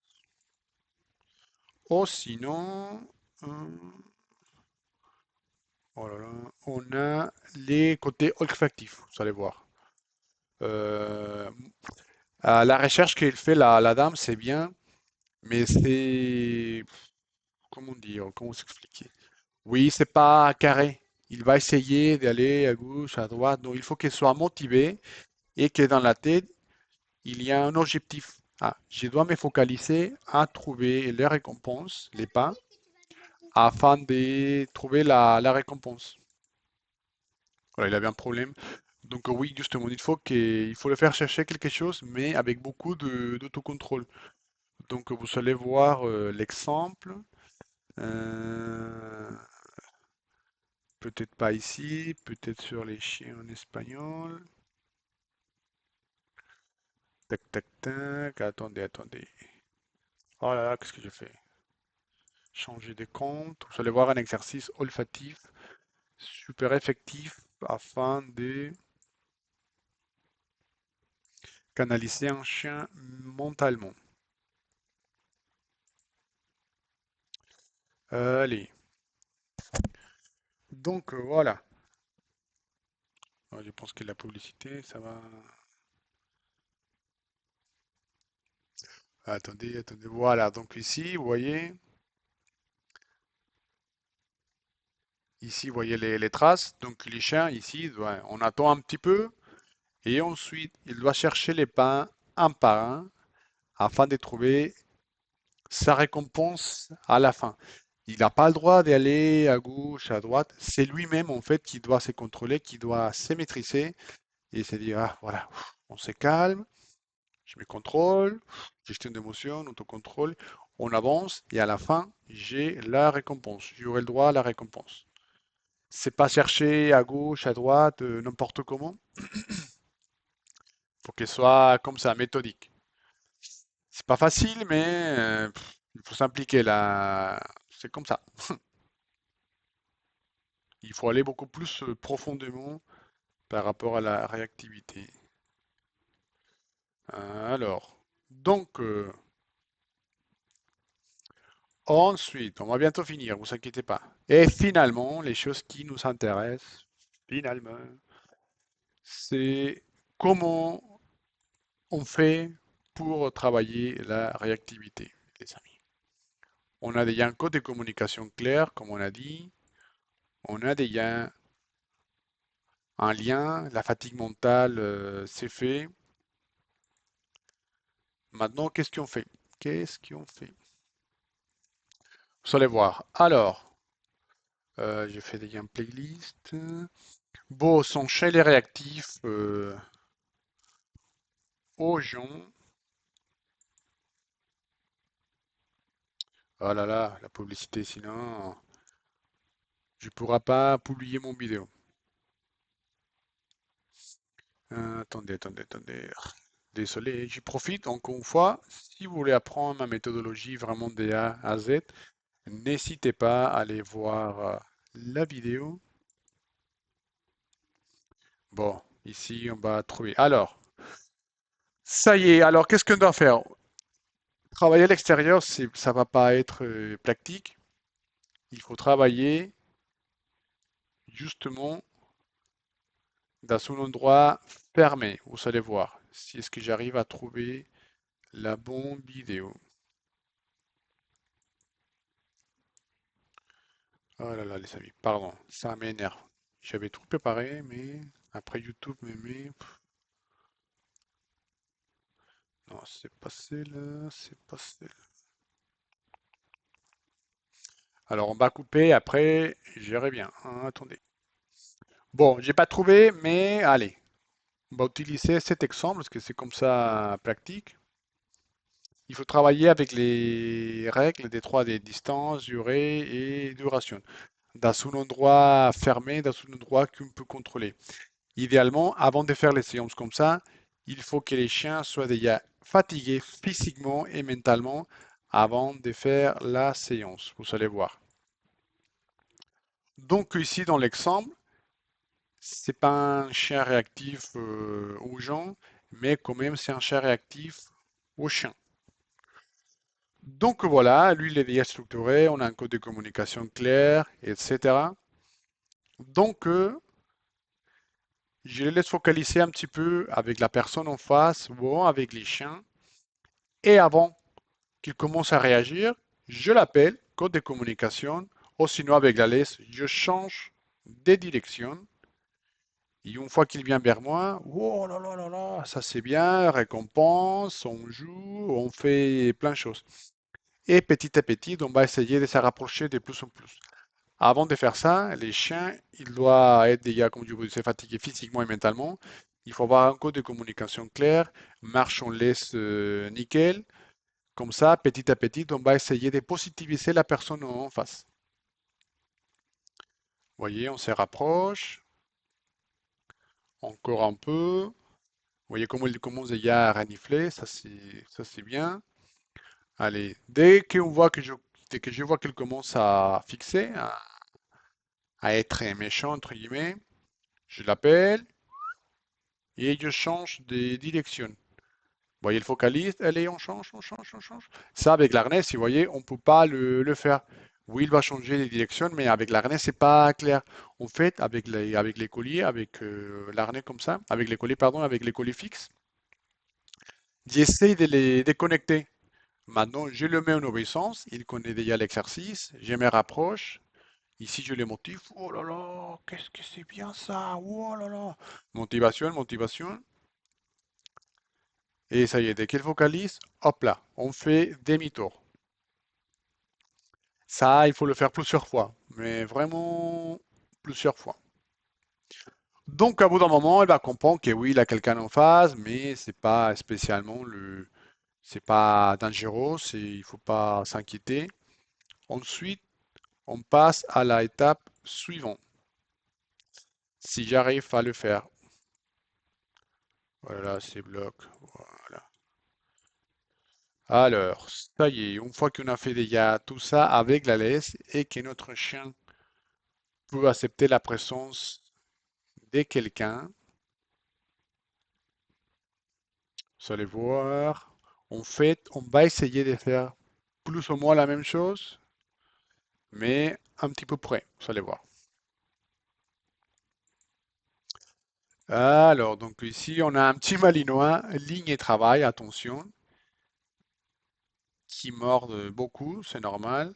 Oh, sinon, oh là là, on a les côtés olfactifs, vous allez voir. Euh, la recherche qu'elle fait, la dame, c'est bien, mais c'est, comment dire, comment s'expliquer? Oui, c'est pas carré. Il va essayer d'aller à gauche, à droite. Donc, il faut qu'il soit motivé et que dans la tête, il y a un objectif. Ah, je dois me focaliser à trouver les récompenses, les pas, afin de trouver la récompense. Voilà, il avait un problème. Donc oui, justement, il faut le faire chercher quelque chose, mais avec beaucoup d'autocontrôle. Donc vous allez voir l'exemple. Euh, Peut-être pas ici, peut-être sur les chiens en espagnol. Tac, tac, tac. Attendez, attendez. Oh là là, qu'est-ce que je fais? changer de compte. Vous allez voir un exercice olfactif super effectif afin de canaliser un chien mentalement. Allez, donc voilà. Je pense que la publicité, ça va. Attendez, attendez. Voilà, donc ici, vous voyez, ici, vous voyez les traces. Donc les chiens, ici, ouais, on attend un petit peu et ensuite, il doit chercher les pains un par un afin de trouver sa récompense à la fin. Il n'a pas le droit d'aller à gauche, à droite. C'est lui-même, en fait, qui doit se contrôler, qui doit se maîtriser et se dire, ah, voilà, on se calme, je me contrôle, gestion d'émotion, autocontrôle, on avance et à la fin, j'ai la récompense. J'aurai le droit à la récompense. C'est pas chercher à gauche, à droite, n'importe comment. Il faut qu'elle soit comme ça, méthodique. C'est pas facile, mais il faut s'impliquer là. C'est comme ça. Il faut aller beaucoup plus profondément par rapport à la réactivité. Alors, donc, ensuite, on va bientôt finir, vous inquiétez pas. Et finalement, les choses qui nous intéressent, finalement, c'est comment on fait pour travailler la réactivité, les amis. On a déjà un code de communication clair, comme on a dit. On a déjà un lien, la fatigue mentale, c'est fait. Maintenant, qu'est-ce qu'on fait? Qu'est-ce qu'on fait? Vous allez voir. Alors, j'ai fait déjà une playlist. Bon, son shell est réactif aux gens. Oh là là, la publicité, sinon, je ne pourrai pas publier mon vidéo. Attendez, attendez, attendez. Désolé, j'y profite encore une fois. Si vous voulez apprendre ma méthodologie vraiment de A à Z, n'hésitez pas à aller voir la vidéo. Bon, ici, on va trouver. Alors, ça y est. Alors, qu'est-ce qu'on doit faire? Travailler à l'extérieur, ça va pas être pratique. Il faut travailler justement dans un endroit fermé. Vous allez voir si est-ce que j'arrive à trouver la bonne vidéo. Oh là là, les amis, pardon, ça m'énerve. J'avais tout préparé, mais après YouTube me met. Non, c'est pas celle-là, c'est pas celle. Alors on va couper, après j'irai bien. Hein, attendez. Bon, j'ai pas trouvé, mais allez, on va utiliser cet exemple parce que c'est comme ça pratique. Il faut travailler avec les règles des trois des distances, durée et duration. Dans un endroit fermé, dans un endroit qu'on peut contrôler. Idéalement, avant de faire les séances comme ça, il faut que les chiens soient déjà fatigués physiquement et mentalement avant de faire la séance. Vous allez voir. Donc ici dans l'exemple, c'est pas un chien réactif aux gens, mais quand même c'est un chien réactif aux chiens. Donc voilà, lui il est déjà structuré, on a un code de communication clair, etc. Donc je les laisse focaliser un petit peu avec la personne en face ou avec les chiens. Et avant qu'il commence à réagir, je l'appelle code de communication, ou sinon avec la laisse, je change de direction. Et une fois qu'il vient vers moi, oh là là là là, ça c'est bien, récompense, on joue, on fait plein de choses. Et petit à petit, on va essayer de se rapprocher de plus en plus. Avant de faire ça, les chiens, ils doivent être déjà, comme je vous disais, fatigués physiquement et mentalement. Il faut avoir un code de communication clair, marche en laisse nickel. Comme ça, petit à petit, on va essayer de positiviser la personne en face. Vous voyez, on se rapproche, encore un peu. Vous voyez comment il commence déjà à renifler, ça c'est bien. Allez, dès qu'on voit que dès que je vois qu'elle commence à fixer, à être méchant, entre guillemets, je l'appelle et je change de direction. Vous voyez le focaliste, allez, on change, on change, on change. Ça, avec l'arnais, si vous voyez, on ne peut pas le faire. Oui, il va changer les directions, mais avec l'arnais, c'est pas clair. En fait, avec les colliers, avec l'arnais comme ça, avec les colliers, pardon, avec les colliers fixes, j'essaie de les déconnecter. Maintenant, je le mets en obéissance, il connaît déjà l'exercice, je me rapproche, ici je le motive, oh là là, qu'est-ce que c'est bien ça, oh là là. Motivation, motivation, et ça y est, dès qu'il focalise, hop là, on fait demi-tour. Ça, il faut le faire plusieurs fois, mais vraiment plusieurs fois. Donc, à bout d'un moment, elle va comprendre que oui, il a quelqu'un en face, mais c'est pas spécialement c'est pas dangereux, il faut pas s'inquiéter. Ensuite, on passe à l'étape suivante. Si j'arrive à le faire, voilà, c'est bloc. Voilà. Alors, ça y est, une fois qu'on a fait déjà tout ça avec la laisse et que notre chien peut accepter la présence de quelqu'un, vous allez voir, en fait, on va essayer de faire plus ou moins la même chose, mais un petit peu près, vous allez voir. Alors, donc ici, on a un petit malinois, ligne et travail, attention, qui mord beaucoup, c'est normal.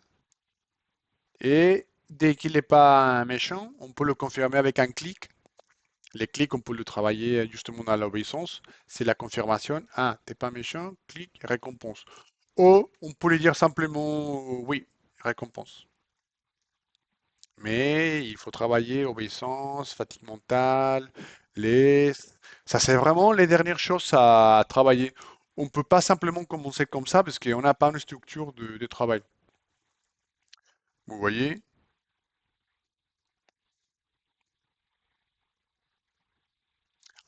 Et dès qu'il n'est pas méchant, on peut le confirmer avec un clic. Les clics, on peut le travailler justement dans l'obéissance. C'est la confirmation. Ah, t'es pas méchant, clic, récompense. Ou on peut lui dire simplement oui, récompense. Mais il faut travailler obéissance, fatigue mentale, les... Ça, c'est vraiment les dernières choses à travailler. On ne peut pas simplement commencer comme ça parce qu'on n'a pas une structure de travail. Vous voyez?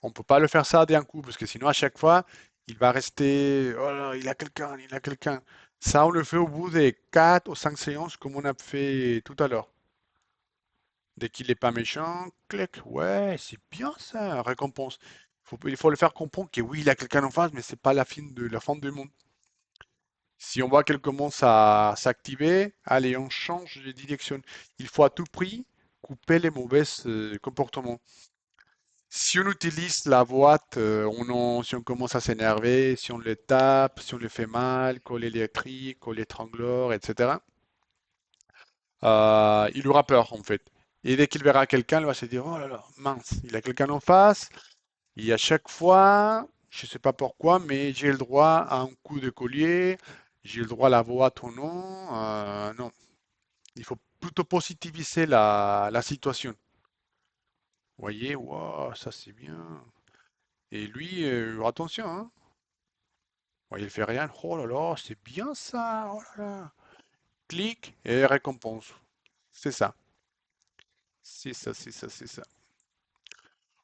On peut pas le faire ça d'un coup, parce que sinon, à chaque fois, il va rester, oh là, il a quelqu'un, il a quelqu'un. Ça, on le fait au bout des 4 ou 5 séances, comme on a fait tout à l'heure. Dès qu'il n'est pas méchant, clic, ouais, c'est bien ça, récompense. Il faut le faire comprendre que oui, il a quelqu'un en face, mais c'est pas la fin du monde. Si on voit qu'elle commence à s'activer, allez, on change de direction. Il faut à tout prix couper les mauvais comportements. Si on utilise la boîte, si on commence à s'énerver, si on le tape, si on le fait mal, coller électrique, coller étrangleur, etc., il aura peur en fait. Et dès qu'il verra quelqu'un, il va se dire, oh là là, mince, il a quelqu'un en face. Et à chaque fois, je ne sais pas pourquoi, mais j'ai le droit à un coup de collier, j'ai le droit à la boîte ou non. Non, il faut plutôt positiviser la situation. Vous voyez, wow, ça c'est bien. Et lui, attention, hein. Ouais, il fait rien. Oh là là, c'est bien ça. Oh là là. Clic et récompense. C'est ça. C'est ça, c'est ça, c'est ça.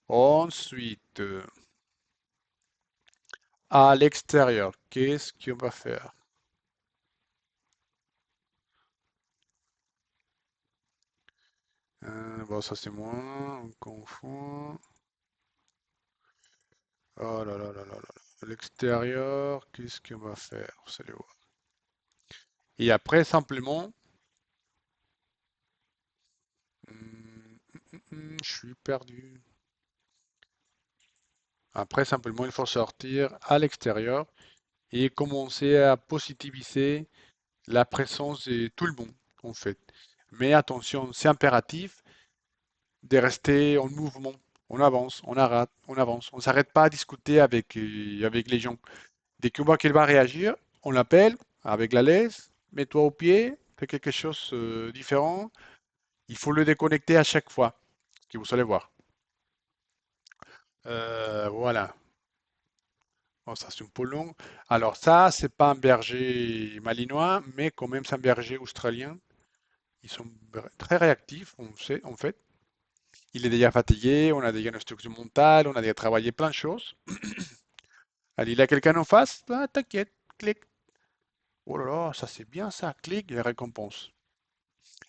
Ensuite, à l'extérieur, qu'est-ce qu'on va faire? Bon, ça c'est moins. On confond. Oh là là là là là. À l'extérieur, qu'est-ce qu'on va faire? Vous allez voir. Et après, simplement, je suis perdu. Après, simplement, il faut sortir à l'extérieur et commencer à positiviser la présence de tout le monde, en fait. Mais attention, c'est impératif de rester en mouvement. On avance, on arrête, on avance. On ne s'arrête pas à discuter avec les gens. Dès qu'on voit qu'elle va réagir, on l'appelle avec la laisse, mets-toi au pied, fais quelque chose de différent. Il faut le déconnecter à chaque fois, que vous allez voir. Voilà. Bon, ça c'est un peu long. Alors ça, c'est pas un berger malinois, mais quand même c'est un berger australien. Ils sont très réactifs, on sait, en fait. Il est déjà fatigué, on a déjà une structure mentale, on a déjà travaillé plein de choses. Allez, il a quelqu'un en face, ah, t'inquiète, clic. Oh là là, ça c'est bien ça, clique et récompense.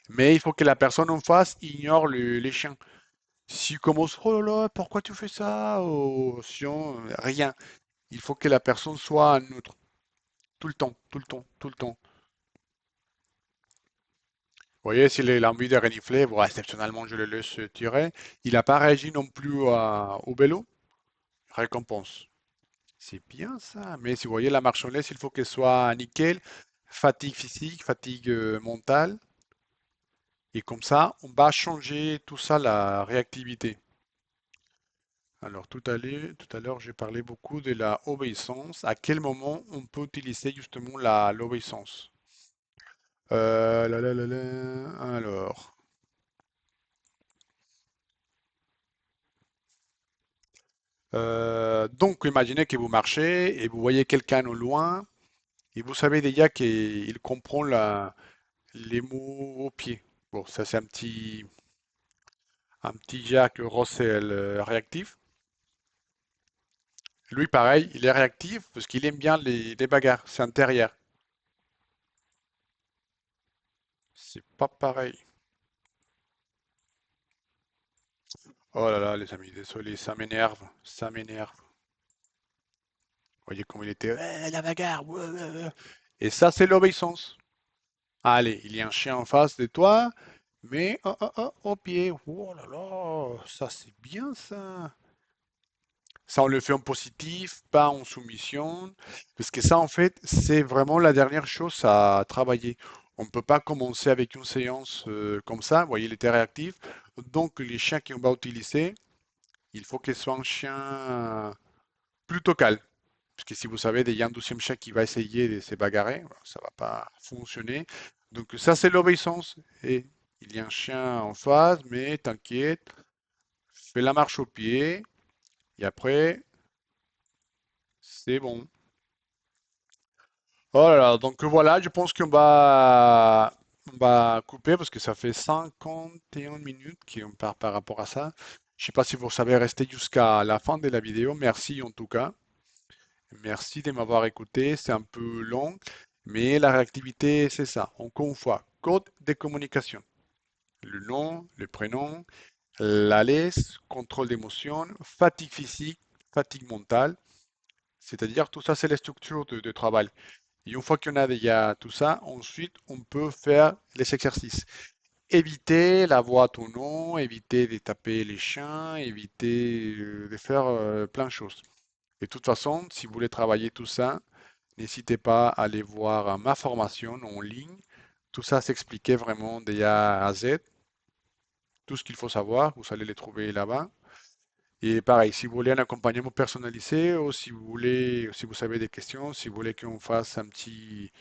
Mais il faut que la personne en face ignore les chiens. Si commence, oh là là, pourquoi tu fais ça? Oh, sinon, rien. Il faut que la personne soit neutre. Tout le temps, tout le temps, tout le temps. Vous voyez, s'il a envie de renifler, bon, exceptionnellement, je le laisse tirer. Il n'a pas réagi non plus au vélo. Récompense. C'est bien ça. Mais si vous voyez, la marchandise, il faut qu'elle soit nickel. Fatigue physique, fatigue mentale. Et comme ça, on va changer tout ça, la réactivité. Alors, tout à l'heure, j'ai parlé beaucoup de la obéissance. À quel moment on peut utiliser justement l'obéissance? Alors, donc, imaginez que vous marchez et vous voyez quelqu'un au loin et vous savez déjà qu'il comprend les mots au pied. Bon, ça c'est un petit Jack Russell réactif. Lui, pareil, il est réactif parce qu'il aime bien les bagarres. C'est un terrier. C'est pas pareil. Oh là là, les amis, désolé, ça m'énerve. Ça m'énerve. Vous voyez comment il était. Ouais, la bagarre. Ouais, ouais, ouais. Et ça, c'est l'obéissance. Allez, il y a un chien en face de toi, mais oh, oh, oh, au pied. Oh là là, ça c'est bien ça. Ça, on le fait en positif, pas en soumission. Parce que ça, en fait, c'est vraiment la dernière chose à travailler. On ne peut pas commencer avec une séance comme ça. Vous voyez, il était réactif. Donc, les chiens qu'on va utiliser, il faut qu'ils soient un chien plutôt calme. Parce que si vous savez, il y a un deuxième chien qui va essayer de se bagarrer, ça va pas fonctionner. Donc, ça, c'est l'obéissance. Et il y a un chien en face, mais t'inquiète, fais la marche au pied. Et après, c'est bon. Oh là là, donc voilà, je pense qu'on va couper parce que ça fait 51 minutes qu'on part par rapport à ça. Je sais pas si vous savez rester jusqu'à la fin de la vidéo. Merci en tout cas. Merci de m'avoir écouté. C'est un peu long, mais la réactivité, c'est ça. Encore une fois, code de communication. Le nom, le prénom, la laisse, contrôle d'émotion, fatigue physique, fatigue mentale. C'est-à-dire, tout ça, c'est les structures de travail. Et une fois qu'on a déjà tout ça, ensuite, on peut faire les exercices. Éviter la voix à ton nom, éviter de taper les chiens, éviter de faire plein de choses. Et de toute façon, si vous voulez travailler tout ça, n'hésitez pas à aller voir ma formation en ligne. Tout ça s'expliquait vraiment de A à Z. Tout ce qu'il faut savoir, vous allez les trouver là-bas. Et pareil, si vous voulez un accompagnement personnalisé ou si vous voulez, si vous avez des questions, si vous voulez qu'on fasse un petit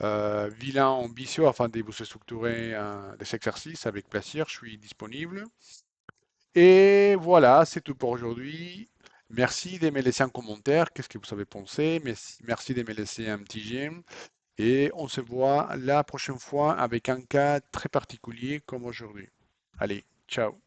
vilain ambitieux afin de vous structurer des exercices avec plaisir, je suis disponible. Et voilà, c'est tout pour aujourd'hui. Merci de me laisser un commentaire, qu'est-ce que vous avez pensé. Merci de me laisser un petit j'aime. Et on se voit la prochaine fois avec un cas très particulier comme aujourd'hui. Allez, ciao.